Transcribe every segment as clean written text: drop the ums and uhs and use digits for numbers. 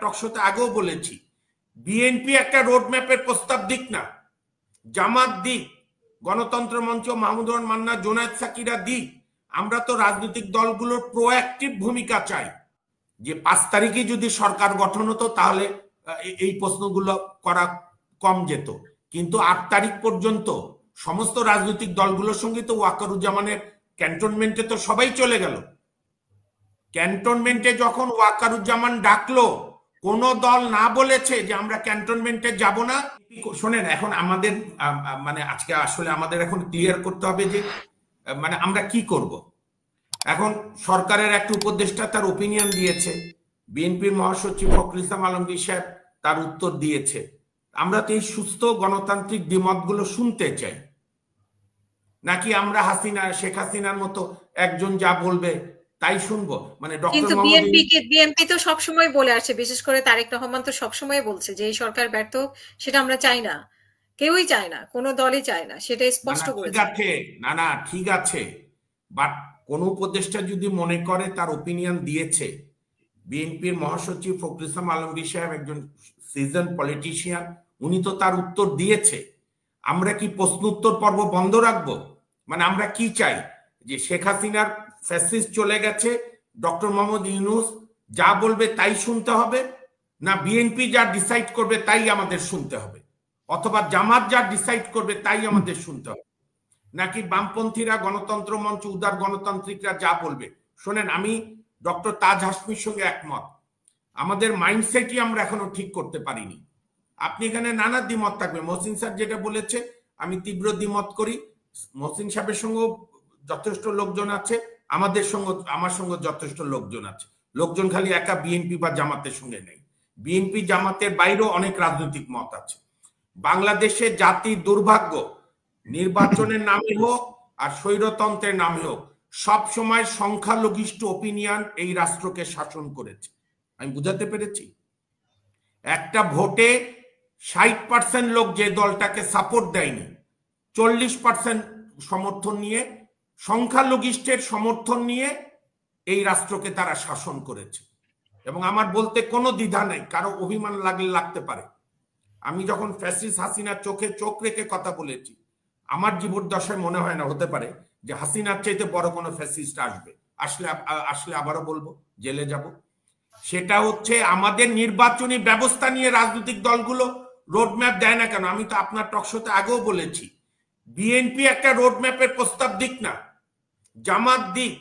টকশোতে আগেও বলেছি, বিএনপি একটা রোড ম্যাপের প্রস্তাব দিক না, জামাত দিক, গণতন্ত্র মঞ্চ, মাহমুদুর রহমান মান্না, জোনায়েদ সাকিরা দিক। আমরা তো রাজনৈতিক দলগুলোর প্রোঅ্যাক্টিভ ভূমিকা চাই, যে 5 তারিখে যদি সরকার গঠন হতো তাহলে এই প্রশ্নগুলো করা কম যেত। কিন্তু 8 তারিখ পর্যন্ত সমস্ত রাজনৈতিক দলগুলোর সঙ্গে তো ওয়াকারুজ্জামানের ক্যান্টনমেন্টে তো সবাই চলে গেল। ক্যান্টনমেন্টে যখন ওয়াকারুজ্জামান ডাকলো, কোন দল না বলেছে যে আমরা ক্যান্টনমেন্টে যাব না। শোনেন, এখন আমাদের মানে আজকে আসলে আমাদের এখন ক্লিয়ার করতে হবে যে মানে আমরা কি করব। এখন সরকারের একটা উপদেষ্টা তার ওপিনিয়ন দিয়েছে, বিএনপির মহাসচিব ফখরুল ইসলাম আলমগীর সাহেব তার উত্তর দিয়েছে। আমরা তো এই সুস্থ গণতান্ত্রিক দ্বিমতগুলো শুনতে চাই, নাকি আমরা শেখ হাসিনার মতো একজন যা বলবে তাই শুনবো? মানে কিন্তু বিএনপি তো সবসময় বলে আসছে, বিশেষ করে তারেক রহমান তো সবসময় বলছে যে এই সরকার ব্যর্থ, সেটা আমরা চাই না, কেউই চায় না, কোনো দলই চায় না, সেটা স্পষ্ট করেছে। না ঠিক আছে, বাট কোন উপদেষ্টা যদি মনে করে তার ওপিনিয়ন দিয়েছে, বিএনপির মহাসচিব ফখরুল ইসলাম আলমগীর সাহেব একজন সিজন পলিটিশিয়ান, উনি তো তার উত্তর দিয়েছে। আমরা কি প্রশ্ন উত্তর পর্ব বন্ধ রাখবো? মানে আমরা কি চাই, যে শেখ হাসিনার ফ্যাসিস্ট চলে গেছে, ডক্টর মোহাম্মদ ইউনূস যা বলবে তাই শুনতে হবে, না বিএনপি যা ডিসাইড করবে তাই আমাদের শুনতে হবে, অথবা জামাত যা ডিসাইড করবে তাই আমাদের শুনতে হবে, নাকি বামপন্থীরা, গণতন্ত্র মঞ্চ, উদার গণতান্ত্রিকরা যা বলবে? শোনেন, আমি ডক্টর তাজ হাসমির সঙ্গে একমত, আমাদের মাইন্ডসেটই আমরা এখনো ঠিক করতে পারিনি। আপনি এখানে নানা দ্বিমত থাকবে, মহসিন স্যার যেটা বলেছে আমি তীব্র দ্বিমত করি, মহসিন সাহেবের সঙ্গে যথেষ্ট লোকজন আছে, আমার সঙ্গে যথেষ্ট লোকজন আছে। লোকজন খালি একা বিএনপি বা জামাতের সঙ্গে নেই, বিএনপি জামাতের বাইরেও অনেক রাজনৈতিক মত আছে। বাংলাদেশে জাতির দুর্ভাগ্য, নির্বাচনের নামে হোক আর স্বৈরতন্ত্রের নামে হোক, সব সময় সংখ্যালঘিষ্ঠ ওপিনিয়ন এই রাষ্ট্রকে শাসন করেছে। আমি বুঝাতে পেরেছি? একটা ভোটে 60% লোক যে দলটাকে সাপোর্ট দেয়নি, 40% সমর্থন নিয়ে, সংখ্যালঘিষ্ঠের সমর্থন নিয়ে এই রাষ্ট্রকে তারা শাসন করেছে। এবং আমার বলতে কোনো দ্বিধা নেই, কারো অভিমান লাগলে লাগতে পারে। আমি যখন ফ্যাসিস্ট হাসিনার চোখে চোখ রেখে কথা বলেছি, আমার জীবদ্দশায় মনে হয় না হতে পারে যে হাসিনার চাইতে বড় কোনো ফ্যাসিস্ট আসবে। আসলে আবারও বলবো, জেলে যাব। সেটা হচ্ছে আমাদের নির্বাচনী ব্যবস্থা নিয়ে রাজনৈতিক দলগুলো রোডম্যাপ দেয় না কেন? আমি তো আপনার টকশোতে আগেও বলেছি, বিএনপি একটা রোডম্যাপের প্রস্তাব দিক না, জামাত দিক,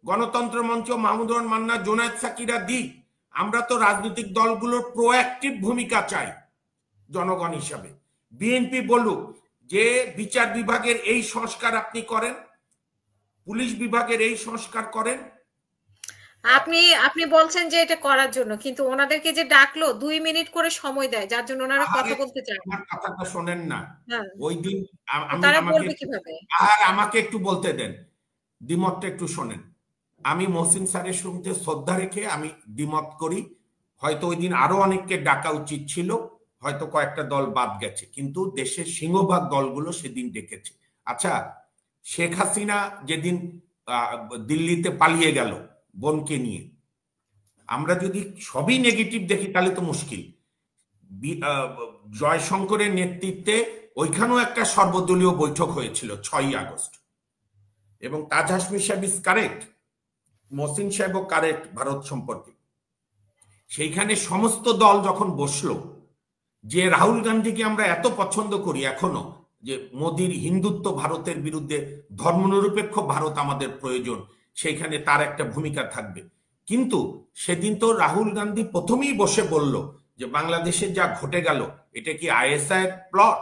গণতন্ত্র মঞ্চ, মাহমুদুর রহমান মান্না, জোনায়েদ সাকিরা দিক। আমরা তো রাজনৈতিক দলগুলোর প্রোঅ্যাক্টিভ ভূমিকা চাই জনগণ হিসাবে। বিএনপি বলুক যে বিচার বিভাগের এই সংস্কার আপনি করেন, পুলিশ বিভাগের এই সংস্কার করেন। আপনি বলছেন যে এটা করার জন্য, কিন্তু ওনাদেরকে যে ডাকলো 2 মিনিট করে সময় দেয়, যার জন্য ওনারা কথা বলতে চান। আমার কথাটা শোনেন না, হ্যাঁ, ওই দিন তারা বলবে কিভাবে? আমাকে একটু বলতে দেন, দ্বিমতটা একটু শোনেন। আমি মহসিন স্যারের সঙ্গে শ্রদ্ধা রেখে আমি দ্বিমত করি, হয়তো ওই দিন আরো অনেককে ডাকা উচিত ছিল, হয়তো কয়েকটা দল বাদ গেছে, কিন্তু দেশের সিংহভাগ দলগুলো সেদিন ডেকেছে। আচ্ছা, শেখ হাসিনা যেদিন দিল্লিতে পালিয়ে গেল বোনকে নিয়ে, আমরা যদি সবই নেগেটিভ দেখি তাহলে তো মুশকিল। জয়শঙ্করের নেতৃত্বে ওইখানেও একটা সর্বদলীয় বৈঠক হয়েছিল 6ই আগস্ট, এবং তাজ হাসমি সাহেব ইজ কারেক্ট, মহসিন সাহেবও কারেক্ট ভারত সম্পর্কে। সেইখানে সমস্ত দল যখন বসলো, যে রাহুল গান্ধীকে আমরা এত পছন্দ করি এখনো, যে মোদির হিন্দুত্ব ভারতের বিরুদ্ধে, ধর্মনিরপেক্ষ ভারত আমাদের প্রয়োজন, সেইখানে তার একটা ভূমিকা থাকবে। কিন্তু সেদিন তো রাহুল গান্ধী প্রথমেই বসে বলল যে বাংলাদেশে যা ঘটে গেল এটা কি আইএসআই প্লট,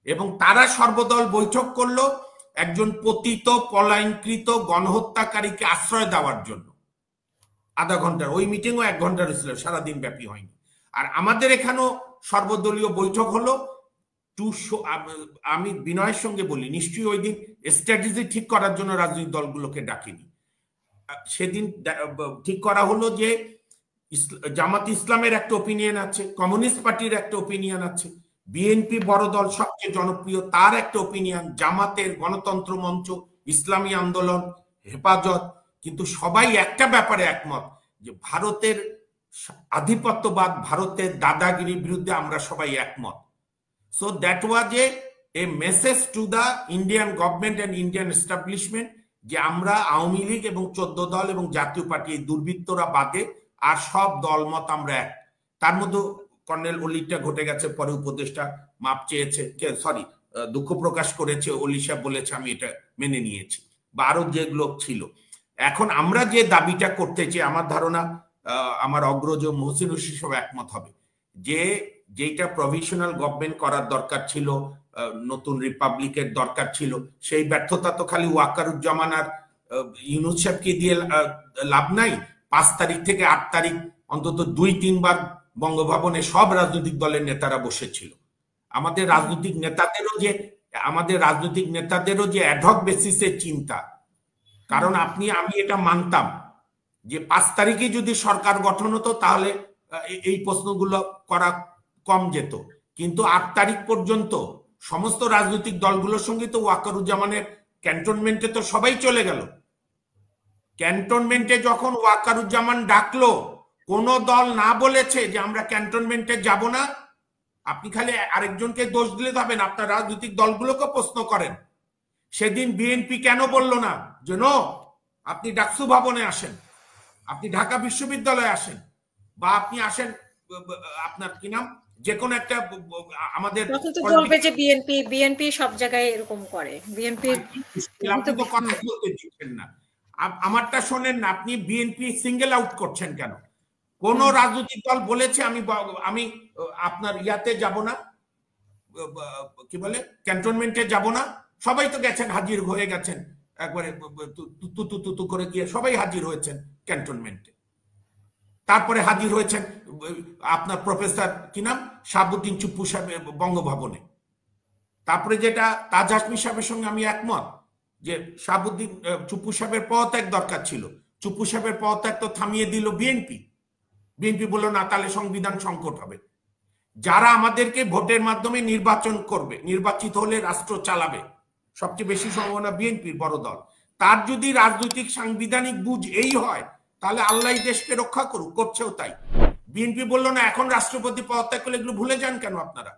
এবং তারা সর্বদল বৈঠক করলো একজন পতিত পলায়নকৃত গণহত্যাকারীকে আশ্রয় দেওয়ার জন্য। আধা ঘন্টার ওই মিটিংও 1 ঘন্টার ছিল, সারাদিন ব্যাপী হয়নি। আর আমাদের এখানেও সর্বদলীয় বৈঠক হলো আমি বিনয়ের সঙ্গে বলি, নিশ্চয়ই ওই দিন স্ট্র্যাটেজি ঠিক করার জন্য রাজনৈতিক দলগুলোকে ডাকিনি। সেদিন ঠিক করা হলো যে জামাত ইসলামের একটা ওপিনিয়ন আছে, কমিউনিস্ট পার্টির একটা ওপিনিয়ন আছে, বিএনপি বড় দল সবচেয়ে জনপ্রিয় তার একটা ওপিনিয়ন, জামাতের, গণতন্ত্র মঞ্চ, ইসলামী আন্দোলন, হেফাজত, কিন্তু সবাই একটা ব্যাপারে একমত যে ভারতের আধিপত্যবাদ, ভারতের দাদাগিরির বিরুদ্ধে আমরা সবাই একমত। So that was A message to the Indian government and Indian establishment যে আমরা আওয়ামী লীগ এবং 14 দল এবং জাতীয় পার্টি এই দুর্বৃত্তরা বাদে আর সব দলমত আমরা এক। তার মধ্যে কর্নেল অলিটা ঘটে গেছে, পরে উপদেষ্টা মাপ চেয়েছে, সরি দুঃখ প্রকাশ করেছে, অলি সাহেব বলেছে আমি এটা মেনে নিয়েছি, বা আরো যেগুলো ছিল। এখন আমরা যে দাবিটা করতে চাই, আমার ধারণা আমার অগ্রজ মহসিন হোসেন সব একমত হবে যে যেটা প্রভিশনাল গভর্নমেন্ট করার দরকার ছিল, নতুন রিপাবলিকের দরকার ছিল, সেই ব্যর্থতা তো খালি ওয়াকারুজ্জামান আর ইউনূস সাহেবকে দিয়ে লাভ নাই। 5 তারিখ থেকে 8 তারিখ অন্তত 2-3 বার বঙ্গভবনে সব রাজনৈতিক দলের নেতারা বসেছিল। আমাদের রাজনৈতিক নেতাদেরও যে অ্যাডহক বেসিসে চিন্তা, কারণ আমি এটা মানতাম যে 5 তারিখে যদি সরকার গঠন হতো তাহলে এই প্রশ্নগুলো করা কম যেত, কিন্তু 8 তারিখ পর্যন্ত সমস্ত রাজনৈতিক দলগুলোর সঙ্গে তো ওয়াকারুজ্জামানের ক্যান্টনমেন্টে তো সবাই চলে গেল। ক্যান্টনমেন্টে যখন ওয়াকারুজ্জামান ডাকলো, কোন দল না বলেছে যে আমরা ক্যান্টনমেন্টে যাব না। আপনি খালি আরেকজনকে দোষ দিলে হবে না, আপনার রাজনৈতিক দলগুলোকে প্রশ্ন করেন। সেদিন বিএনপি কেন বলল না যে নো, আপনি ডাকসু ভবনে আসেন, আপনি ঢাকা বিশ্ববিদ্যালয়ে আসেন, বা আপনি আসেন আপনার কি নাম যে কোনো একটা আমাদের বলবে যে বিএনপি সব জায়গায় এরকম করে। বিএনপি আপনি তো কথা বলতে দিচ্ছেন না, আমারটা শোনেন না। আপনি বিএনপি সিঙ্গেল আউট করছেন কেন? কোন রাজনৈতিক দল বলেছে আমি আপনার ইয়াতে যাব না, কি বলে ক্যান্টনমেন্টে যাব না? সবাই তো গেছেন, হাজির হয়ে গেছেন, একবারে তু করে গিয়ে সবাই হাজির হয়েছেন ক্যান্টনমেন্টে। তারপরে হাজির হয়েছেন আপনার প্রফেসর কি নাম শাহাবুদ্দিন চুপ্পু সাহেব বঙ্গভবনে। তারপরে যেটা তাজ হাসমি সাহেবের সঙ্গে আমি একমত যে শাহাবুদ্দিন চুপ্পু সাহেবের পদত্যাগ দরকার ছিল। চুপ্পু সাহেবের পদত্যাগ তো থামিয়ে দিল বিএনপি। বললো না, তাহলে সংবিধান সংকট হবে। যারা আমাদেরকে ভোটের মাধ্যমে নির্বাচন করবে, নির্বাচিত হলে রাষ্ট্র চালাবে, সবচেয়ে বেশি সম্ভাবনা বিএনপির বড় দল, তার যদি রাজনৈতিক সাংবিধানিক বুঝ এই হয় তাহলে আল্লাহ দেশকে রক্ষা করুক, করছেও তাই। বিএনপি বললো না, এখন রাষ্ট্রপতি পদত্যাগ করলে এগুলো ভুলে যান কেন আপনারা?